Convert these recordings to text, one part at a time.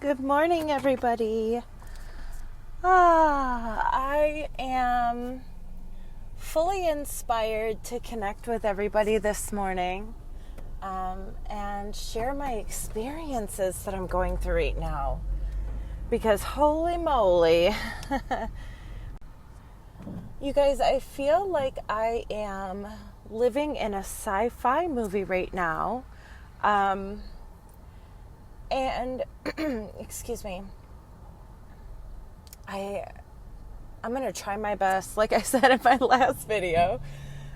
Good morning, everybody. I am fully inspired to connect with everybody this morning and share my experiences that I'm going through right now. Because holy moly, you guys, I feel like I am living in a sci-fi movie right now. And excuse me, I'm going to try my best, like I said in my last video,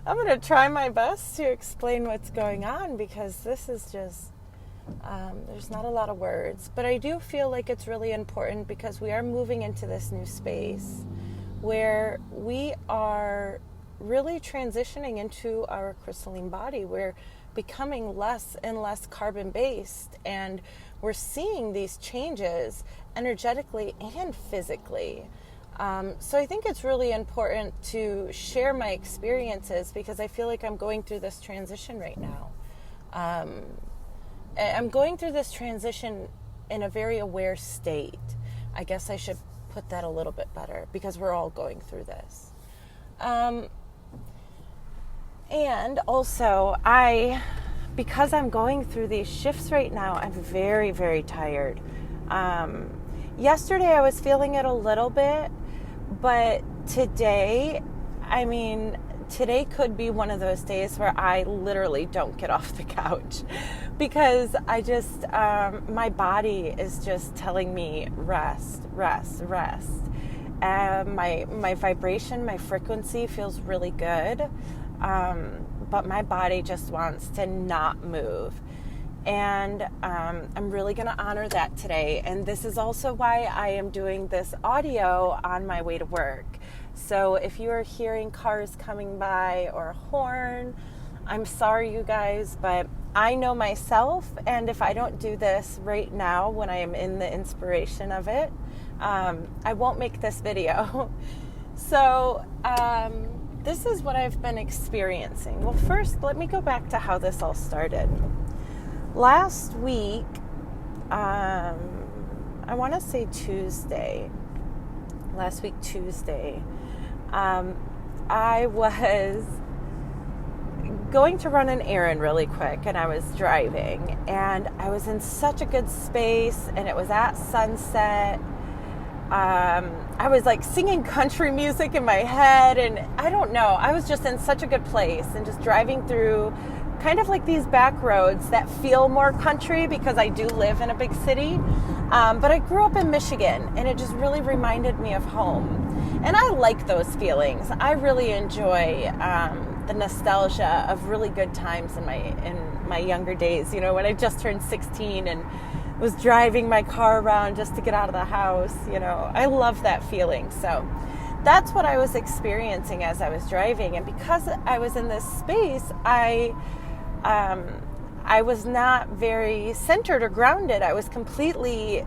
I'm going to try my best to explain what's going on because this is just, there's not a lot of words. But I do feel like it's really important because we are moving into this new space where we are really transitioning into our crystalline body. We're becoming less and less carbon-based, and we're seeing these changes energetically and physically. So I think it's really important to share my experiences because I feel like I'm going through this transition right now. I'm going through this transition in a very aware state. I guess I should put that a little bit better because we're all going through this. And also, because I'm going through these shifts right now, I'm very, very tired. Yesterday I was feeling it a little bit, but today could be one of those days where I literally don't get off the couch because I just, my body is just telling me rest, rest, rest. My vibration, my frequency feels really good. But my body just wants to not move. And I'm really going to honor that today. And this is also why I am doing this audio on my way to work. So if you are hearing cars coming by or a horn, I'm sorry, you guys, but I know myself. And if I don't do this right now when I am in the inspiration of it, I won't make this video. So, this is what I've been experiencing. Well, first, let me go back to how this all started. Last week, I want to say Tuesday, I was going to run an errand really quick, and I was driving, and I was in such a good space, and it was at sunset. I was like singing country music in my head, and I don't know, I was just in such a good place and just driving through kind of like these back roads that feel more country because I do live in a big city. But I grew up in Michigan, and it just really reminded me of home. And I like those feelings. I really enjoy the nostalgia of really good times in my younger days, when I just turned 16 and was driving my car around just to get out of the house. I love that feeling. So that's what I was experiencing as I was driving. And because I was in this space, I was not very centered or grounded. I was completely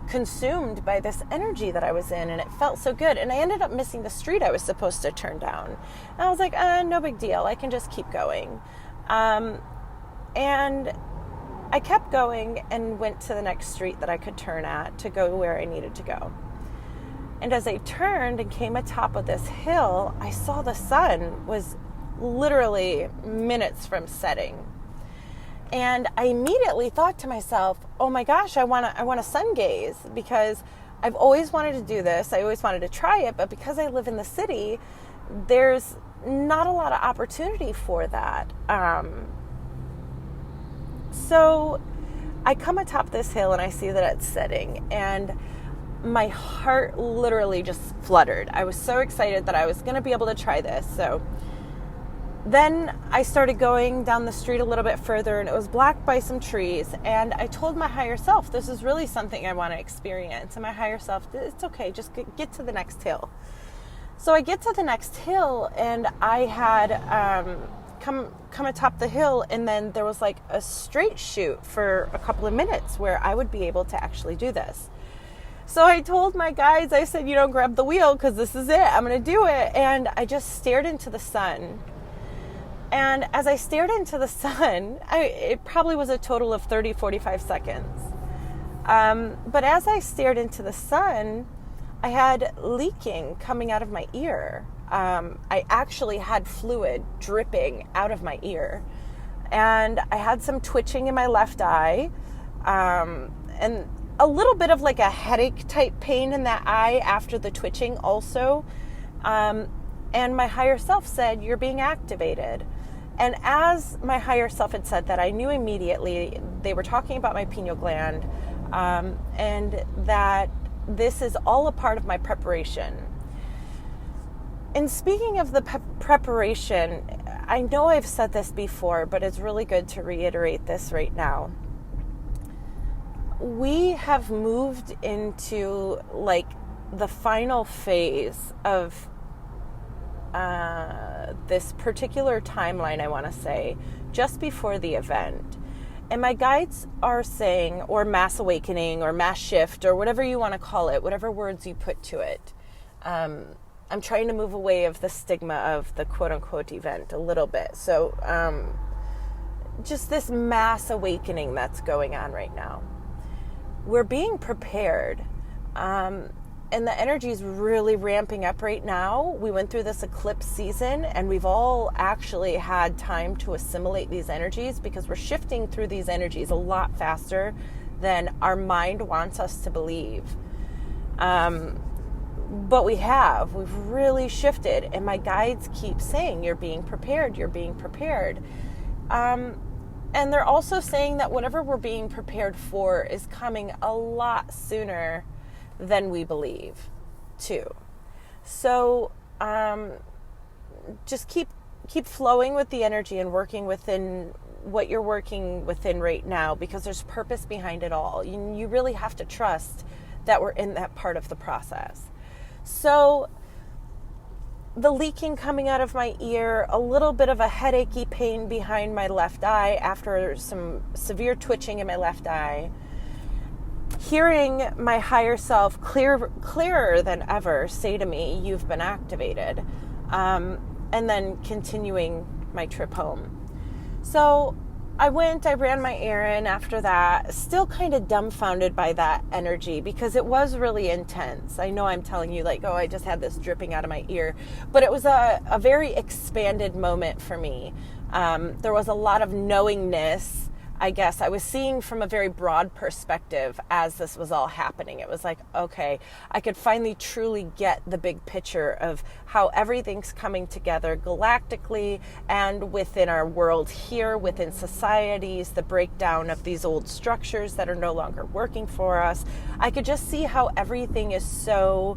consumed by this energy that I was in, and it felt so good. And I ended up missing the street I was supposed to turn down. And I was like, no big deal. I can just keep going. And I kept going and went to the next street that I could turn at to go where I needed to go. And as I turned and came atop of this hill, I saw the sun was literally minutes from setting. And I immediately thought to myself, oh my gosh, I want to sun gaze because I've always wanted to do this. I always wanted to try it, but because I live in the city, there's not a lot of opportunity for that. So I come atop this hill and I see that it's setting, and my heart literally just fluttered. I was so excited that I was going to be able to try this. So then I started going down the street a little bit further, and it was blocked by some trees. And I told my higher self, this is really something I want to experience. And my higher self, it's okay, just get to the next hill. So I get to the next hill, and I had come atop the hill, and then there was like a straight shoot for a couple of minutes where I would be able to actually do this. So I told my guides, I said, grab the wheel because this is it. I'm going to do it. And I just stared into the sun. And as I stared into the sun, it probably was a total of 30, 45 seconds. But as I stared into the sun, I had leaking coming out of my ear. I actually had fluid dripping out of my ear. And I had some twitching in my left eye, and a little bit of like a headache type pain in that eye after the twitching also. And my higher self said, "You're being activated." And as my higher self had said that, I knew immediately they were talking about my pineal gland, and that this is all a part of my preparation. And speaking of the preparation, I know I've said this before, but it's really good to reiterate this right now. We have moved into like the final phase of this particular timeline, I want to say, just before the event. And my guides are saying, or mass awakening, or mass shift, or whatever you want to call it, whatever words you put to it. I'm trying to move away of the stigma of the quote-unquote event a little bit. So just this mass awakening that's going on right now. We're being prepared. And the energy is really ramping up right now. We went through this eclipse season, and we've all actually had time to assimilate these energies because we're shifting through these energies a lot faster than our mind wants us to believe. But we've really shifted, and my guides keep saying, "You're being prepared, you're being prepared." And they're also saying that whatever we're being prepared for is coming a lot sooner than we believe, too. So just keep flowing with the energy and working within what you're working within right now, because there's purpose behind it all. You really have to trust that we're in that part of the process. So the leaking coming out of my ear, a little bit of a headachy pain behind my left eye after some severe twitching in my left eye, hearing my higher self clearer than ever say to me, "You've been activated," and then continuing my trip home. So I ran my errand after that, still kind of dumbfounded by that energy because it was really intense. I know I'm telling you like, oh, I just had this dripping out of my ear, but it was a very expanded moment for me. There was a lot of knowingness. I guess I was seeing from a very broad perspective as this was all happening. It was like, okay, I could finally truly get the big picture of how everything's coming together galactically and within our world here, within societies, the breakdown of these old structures that are no longer working for us. I could just see how everything is so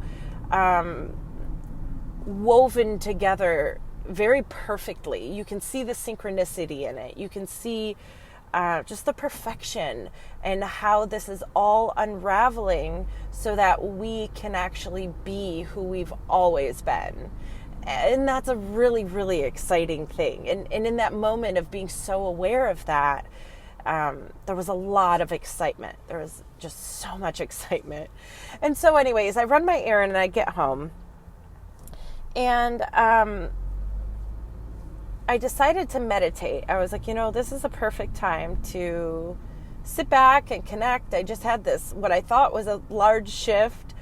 woven together very perfectly. You can see the synchronicity in it. You can see just the perfection and how this is all unraveling so that we can actually be who we've always been. And that's a really, really exciting thing. And in that moment of being so aware of that, there was a lot of excitement. There was just so much excitement. And so anyways, I run my errand and I get home. And I decided to meditate. I was like, this is a perfect time to sit back and connect. I just had this, what I thought was a large shift.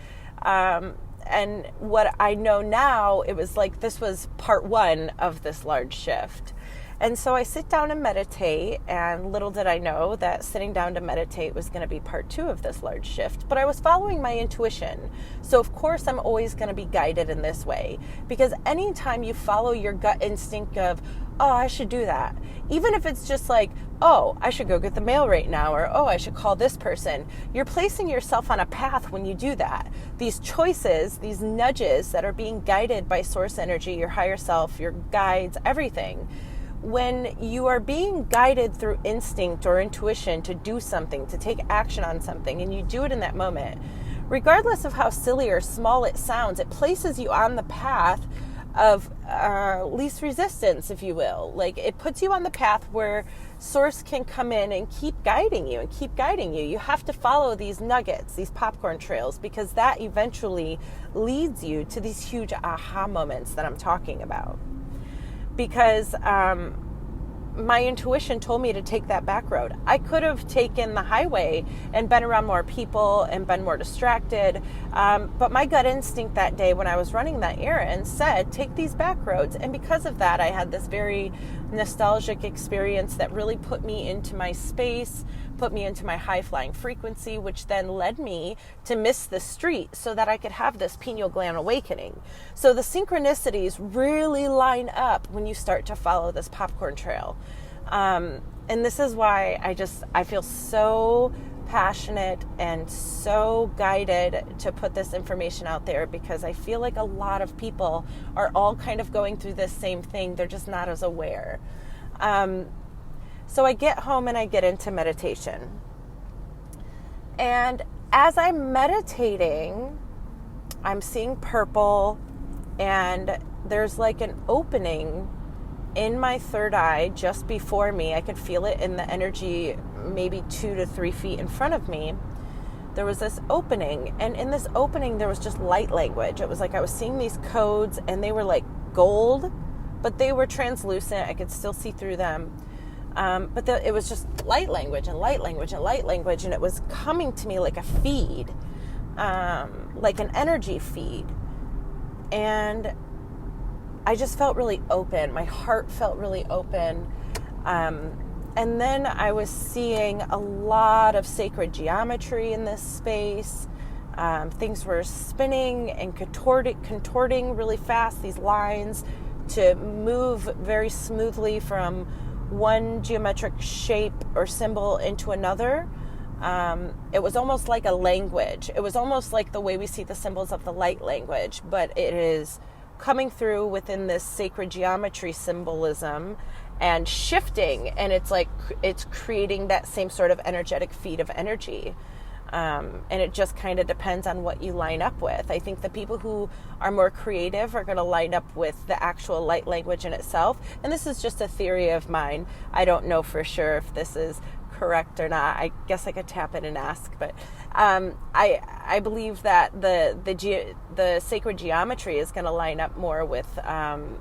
And what I know now, it was like this was part one of this large shift. And so I sit down and meditate, and little did I know that sitting down to meditate was going to be part two of this large shift. But I was following my intuition. So of course I'm always going to be guided in this way, because anytime you follow your gut instinct of, oh, I should do that, even if it's just like, oh, I should go get the mail right now, or oh, I should call this person, you're placing yourself on a path when you do that. These choices, these nudges that are being guided by source energy, your higher self, your guides, everything. When you are being guided through instinct or intuition to do something, to take action on something, and you do it in that moment, regardless of how silly or small it sounds, it places you on the path of least resistance, if you will. Like, it puts you on the path where source can come in and keep guiding you and keep guiding you. You have to follow these nuggets, these popcorn trails, because that eventually leads you to these huge aha moments that I'm talking about. Because my intuition told me to take that back road. I could have taken the highway and been around more people and been more distracted. But my gut instinct that day when I was running that errand said, take these back roads. And because of that, I had this very nostalgic experience that really put me into my space, put me into my high flying frequency, which then led me to miss the street so that I could have this pineal gland awakening. So the synchronicities really line up when you start to follow this popcorn trail. And this is why I feel so passionate and so guided to put this information out there, because I feel like a lot of people are all kind of going through this same thing. They're just not as aware. So I get home and I get into meditation. And as I'm meditating, I'm seeing purple, and there's like an opening in my third eye just before me. I could feel it in the energy maybe 2 to 3 feet in front of me. There was this opening, and in this opening there was just light language. It was like I was seeing these codes, and they were like gold, but they were translucent. I could still see through them. But it was just light language and light language and light language, and it was coming to me like a feed, like an energy feed. And I just felt really open. My heart felt really open. And then I was seeing a lot of sacred geometry in this space. Things were spinning and contorting really fast, these lines, to move very smoothly from one geometric shape or symbol into another. It was almost like a language. It was almost like the way we see the symbols of the light language, but it is coming through within this sacred geometry symbolism and shifting, and it's creating that same sort of energetic feed of energy. And it just kind of depends on what you line up with. I think the people who are more creative are going to line up with the actual light language in itself. And this is just a theory of mine. I don't know for sure if this is correct or not. I guess I could tap in and ask, but I believe that the sacred geometry is going to line up more with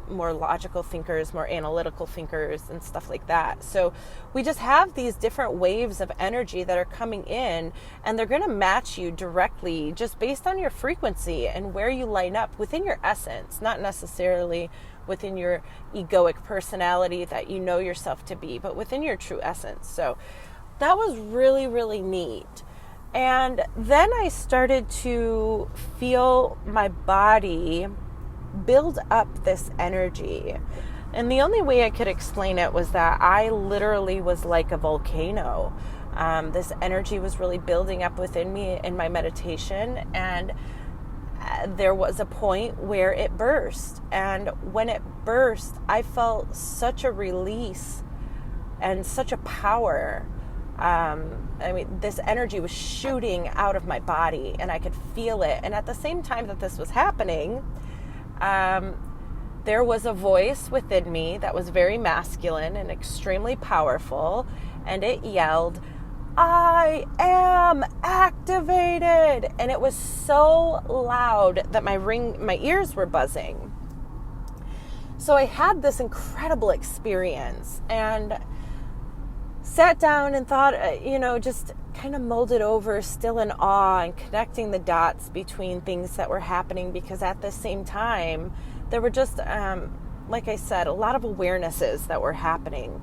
more logical thinkers, more analytical thinkers, and stuff like that. So we just have these different waves of energy that are coming in, and they're going to match you directly just based on your frequency and where you line up within your essence, not necessarily within your egoic personality that you know yourself to be, but within your true essence. So that was really, really neat. And then I started to feel my body build up this energy. And the only way I could explain it was that I literally was like a volcano. This energy was really building up within me in my meditation, and there was a point where it burst. And when it burst, I felt such a release and such a power. This energy was shooting out of my body, and I could feel it. And at the same time that this was happening, there was a voice within me that was very masculine and extremely powerful, and it yelled, "I am activated!" And it was so loud that my ears were buzzing. So I had this incredible experience, and sat down and thought, just kind of molded over, still in awe and connecting the dots between things that were happening, because at the same time, there were just, like I said, a lot of awarenesses that were happening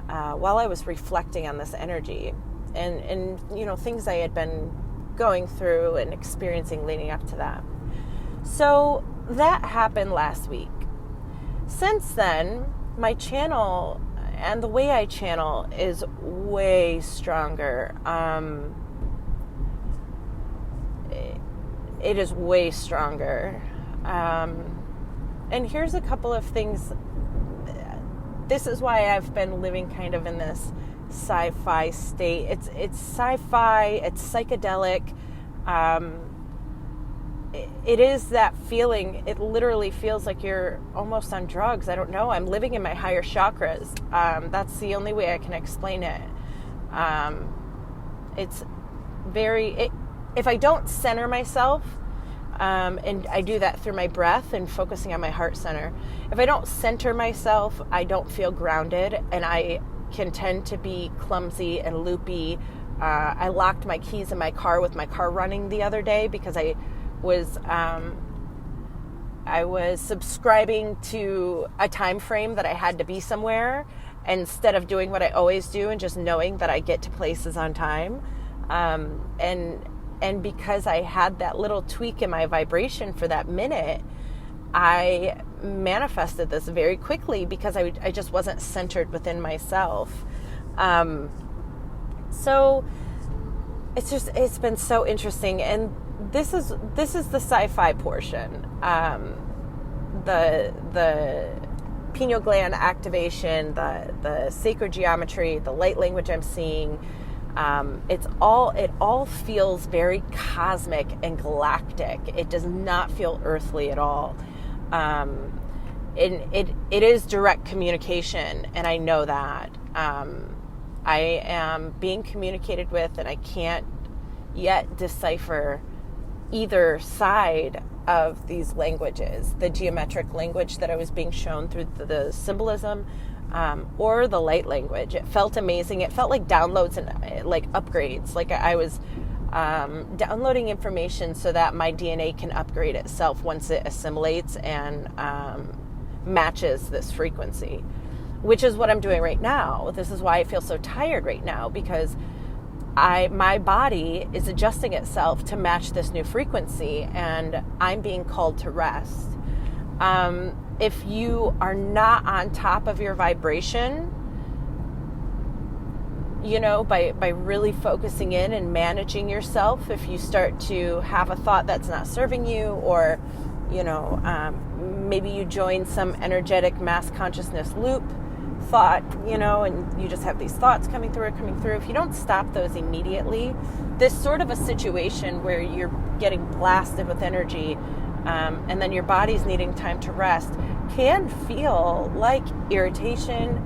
while I was reflecting on this energy and things I had been going through and experiencing leading up to that. So that happened last week. Since then, my channel and the way I channel is way stronger. It is way stronger. And here's a couple of things. This is why I've been living kind of in this sci-fi state. It's sci-fi, it's psychedelic. It is that feeling. It literally feels like you're almost on drugs. I don't know. I'm living in my higher chakras. That's the only way I can explain it. It's very... if I don't center myself, And I do that through my breath and focusing on my heart center. If I don't center myself, I don't feel grounded, and I can tend to be clumsy and loopy. I locked my keys in my car with my car running the other day because I was subscribing to a time frame that I had to be somewhere instead of doing what I always do and just knowing that I get to places on time. And because I had that little tweak in my vibration for that minute, I manifested this very quickly because I just wasn't centered within myself. So it's been so interesting. And this is the sci-fi portion. The pineal gland activation, the sacred geometry, the light language I'm seeing. It all feels very cosmic and galactic. It does not feel earthly at all. And it is direct communication, and I know that. I am being communicated with, and I can't yet decipher either side of these languages, the geometric language that I was being shown through the symbolism, or the light language. It felt amazing. It felt like downloads and like upgrades. Like I was downloading information so that my DNA can upgrade itself once it assimilates and matches this frequency, which is what I'm doing right now. This is why I feel so tired right now, because my body is adjusting itself to match this new frequency, and I'm being called to rest. If you are not on top of your vibration, by really focusing in and managing yourself, if you start to have a thought that's not serving you, or, maybe you join some energetic mass consciousness loop thought, and you just have these thoughts coming through. If you don't stop those immediately, this sort of a situation where you're getting blasted with energy, and then your body's needing time to rest, can feel like irritation,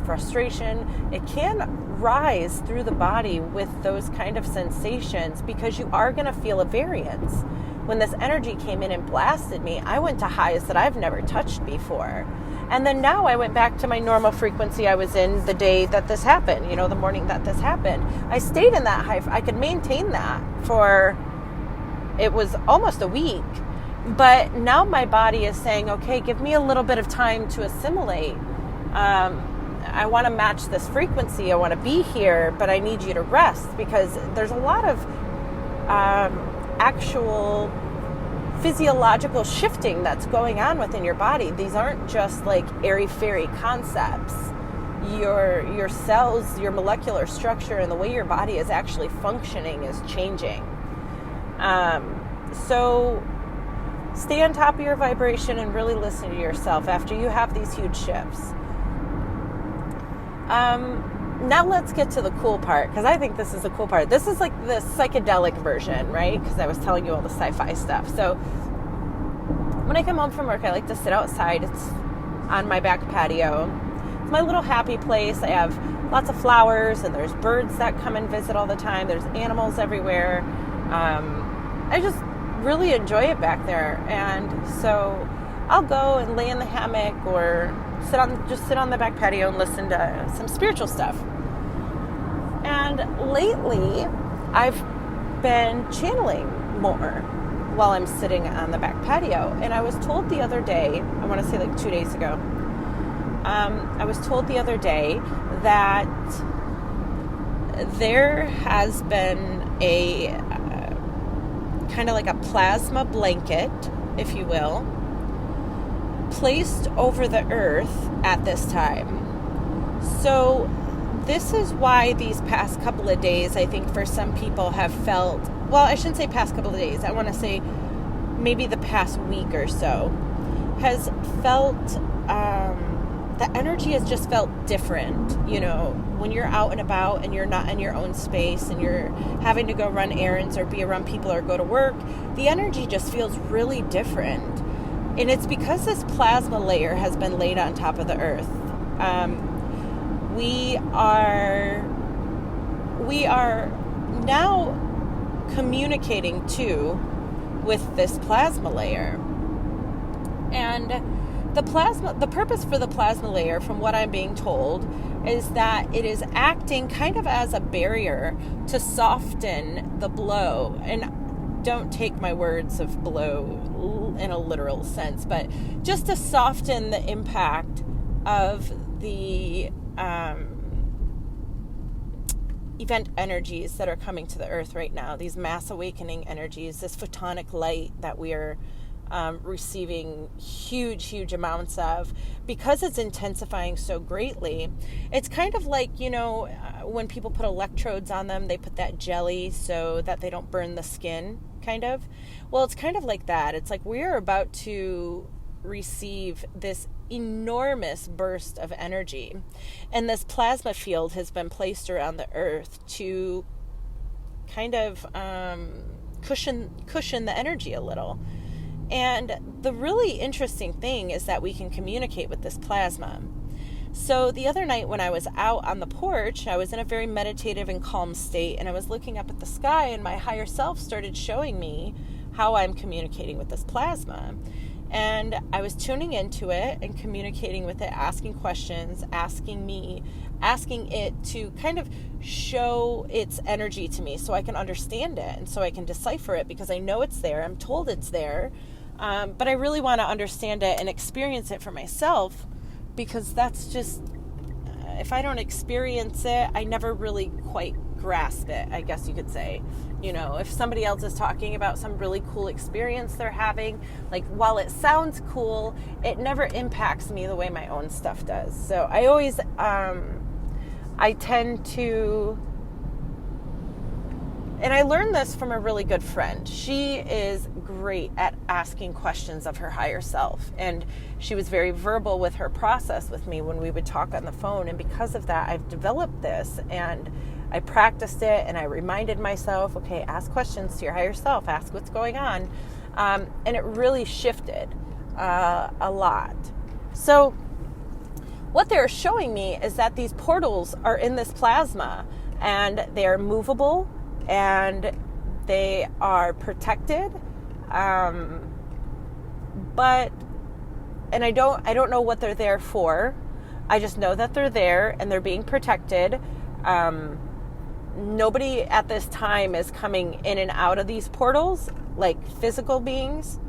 frustration. It can rise through the body with those kind of sensations, because you are going to feel a variance. When this energy came in and blasted me, I went to highs that I've never touched before. And then now I went back to my normal frequency I was in the day that this happened, the morning that this happened. I stayed in that high. I could maintain that for, it was almost a week. But now my body is saying, okay, give me a little bit of time to assimilate. I want to match this frequency. I want to be here, but I need you to rest, because there's a lot of actual physiological shifting that's going on within your body. These aren't just like airy-fairy concepts. Your cells, your molecular structure, and the way your body is actually functioning is changing. So stay on top of your vibration and really listen to yourself after you have these huge shifts. Now let's get to the cool part, because I think this is the cool part. This is like the psychedelic version, right? Because I was telling you all the sci-fi stuff. So when I come home from work, I like to sit outside. It's on my back patio. It's my little happy place. I have lots of flowers, and there's birds that come and visit all the time. There's animals everywhere. I just really enjoy it back there. And so I'll go and lay in the hammock, or sit on the back patio and listen to some spiritual stuff. And lately, I've been channeling more while I'm sitting on the back patio. And I was told the other day, I want to say like 2 days ago, I was told the other day that there has been a kind of like a plasma blanket, if you will, placed over the earth at this time. So this is why these past couple of days, I think for some people have felt, well, I shouldn't say past couple of days, I want to say maybe the past week or so, has felt, the energy has just felt different. When you're out and about and you're not in your own space and you're having to go run errands or be around people or go to work, the energy just feels really different. And it's because this plasma layer has been laid on top of the earth. We are now communicating to with this plasma layer. And the purpose for the plasma layer, from what I'm being told, is that it is acting kind of as a barrier to soften the blow. And don't take my words of blow in a literal sense, but just to soften the impact of the event energies that are coming to the earth right now, these mass awakening energies, this photonic light that we are receiving huge amounts of, because it's intensifying so greatly. It's kind of like, when people put electrodes on them, they put that jelly so that they don't burn the skin, kind of. Well, it's kind of like that. It's like we're about to receive this enormous burst of energy, and this plasma field has been placed around the earth to kind of cushion the energy a little. And the really interesting thing is that we can communicate with this plasma. So the other night when I was out on the porch, I was in a very meditative and calm state, and I was looking up at the sky, and my higher self started showing me how I'm communicating with this plasma. And I was tuning into it and communicating with it, asking questions, asking it to kind of show its energy to me so I can understand it and so I can decipher it, because I know it's there. I'm told it's there. But I really want to understand it and experience it for myself, because that's just, if I don't experience it, I never really quite grasp it, I guess you could say. If somebody else is talking about some really cool experience they're having, like, while it sounds cool, it never impacts me the way my own stuff does. So I always, I tend to, and I learned this from a really good friend. She is great at asking questions of her higher self, and she was very verbal with her process with me when we would talk on the phone. And because of that, I've developed this, and I practiced it, and I reminded myself, okay, ask questions to your higher self, ask what's going on. And it really shifted a lot. So what they're showing me is that these portals are in this plasma, and they're movable, and they are protected. But I don't know what they're there for. I just know that they're there and they're being protected. Nobody at this time is coming in and out of these portals like physical beings,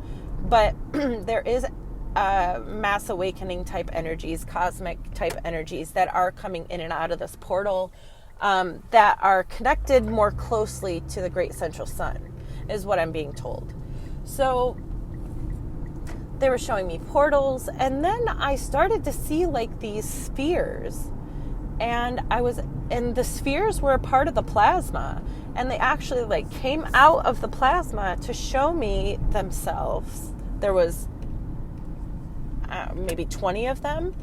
but there is mass awakening type energies, cosmic type energies that are coming in and out of this portal, that are connected more closely to the great central sun, is what I'm being told. So they were showing me portals, and then I started to see like these spheres, and the spheres were a part of the plasma, and they actually like came out of the plasma to show me themselves. There was maybe 20 of them,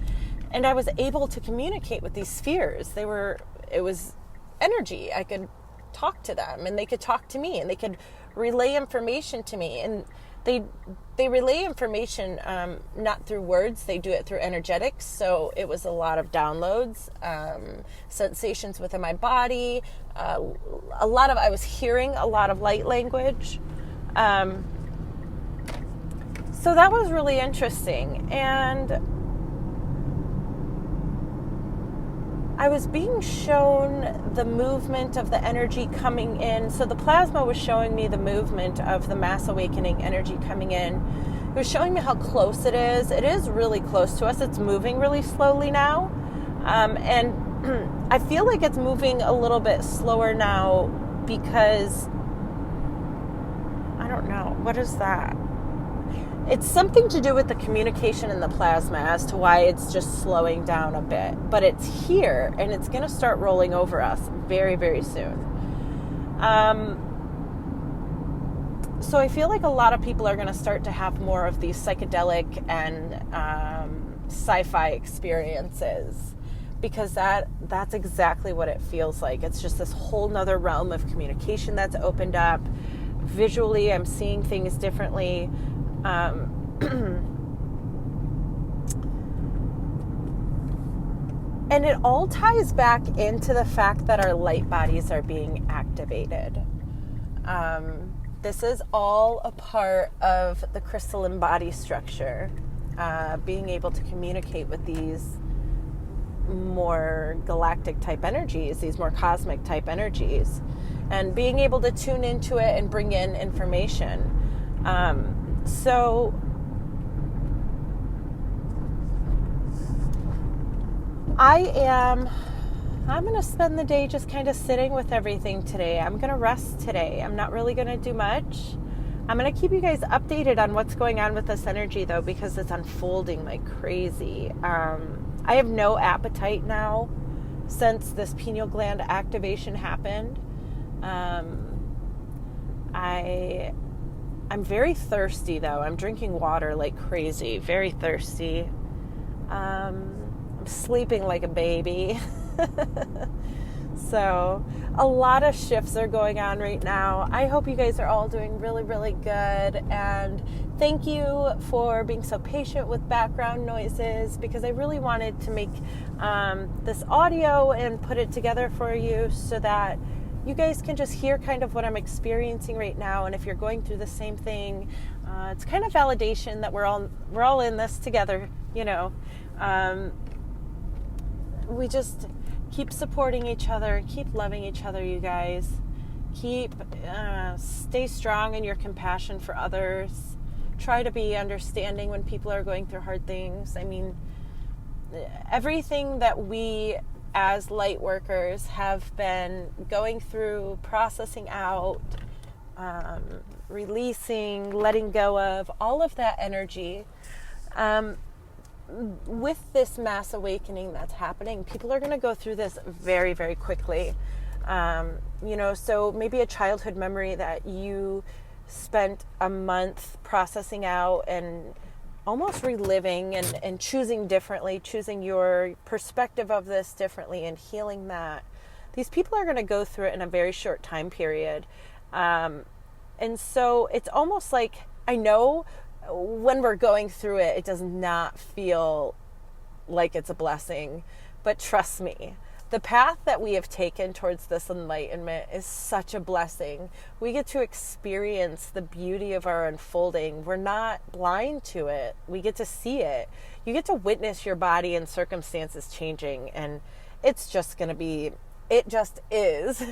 and I was able to communicate with these spheres. It was energy. I could talk to them, and they could talk to me, and they could relay information to me. And they relay information not through words, they do it through energetics. So it was a lot of downloads, sensations within my body, I was hearing a lot of light language. So that was really interesting. And I was being shown the movement of the energy coming in. So the plasma was showing me the movement of the mass awakening energy coming in. It was showing me how close it is. It is really close to us. It's moving really slowly now. And I feel like it's moving a little bit slower now because, I don't know, what is that? It's something to do with the communication in the plasma as to why it's just slowing down a bit. But it's here, and it's going to start rolling over us very, very soon. So I feel like a lot of people are going to start to have more of these psychedelic and sci-fi experiences, because that's exactly what it feels like. It's just this whole nother realm of communication that's opened up. Visually, I'm seeing things differently. And it all ties back into the fact that our light bodies are being activated. This is all a part of the crystalline body structure, being able to communicate with these more galactic type energies, these more cosmic type energies, and being able to tune into it and bring in information. So I'm going to spend the day just kind of sitting with everything today. I'm going to rest today. I'm not really going to do much. I'm going to keep you guys updated on what's going on with this energy, though, because it's unfolding like crazy. I have no appetite now since this pineal gland activation happened. I'm very thirsty, though. I'm drinking water like crazy, very thirsty. I'm sleeping like a baby. So a lot of shifts are going on right now. I hope you guys are all doing really, really good. And thank you for being so patient with background noises, because I really wanted to make this audio and put it together for you so that you guys can just hear kind of what I'm experiencing right now. And if you're going through the same thing, it's kind of validation that we're all in this together, you know. We just keep supporting each other, keep loving each other, you guys. Stay strong in your compassion for others. Try to be understanding when people are going through hard things. I mean, everything that we as light workers have been going through, processing out, releasing, letting go of, all of that energy. With this mass awakening that's happening, people are going to go through this very, very quickly. So maybe a childhood memory that you spent a month processing out and almost reliving and choosing differently, choosing your perspective of this differently and healing that. These people are going to go through it in a very short time period. And so it's almost like, I know when we're going through it, it does not feel like it's a blessing. But trust me, the path that we have taken towards this enlightenment is such a blessing. We get to experience the beauty of our unfolding. We're not blind to it. We get to see it. You get to witness your body and circumstances changing. And it's just going to be, it just is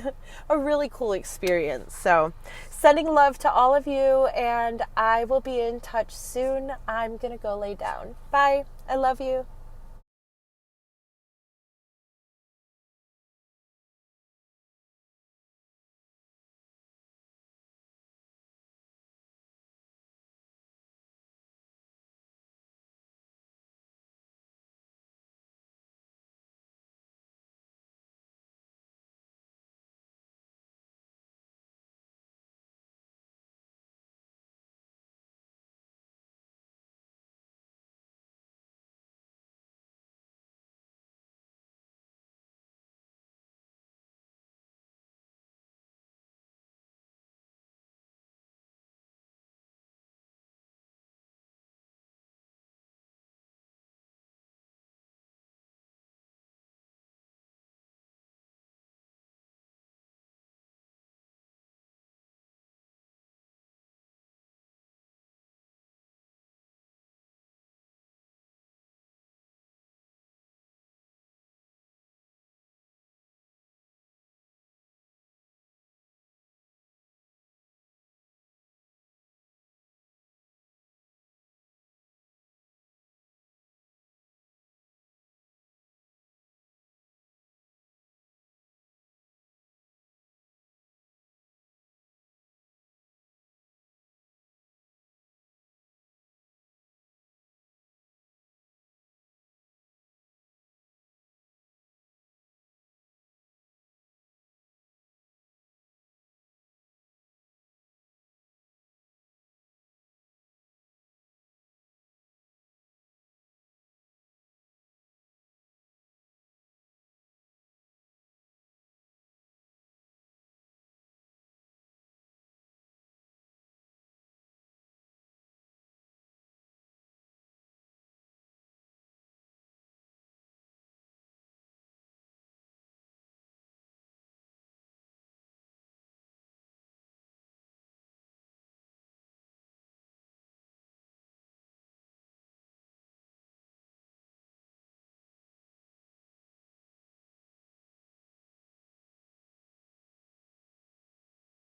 a really cool experience. So sending love to all of you, and I will be in touch soon. I'm going to go lay down. Bye. I love you.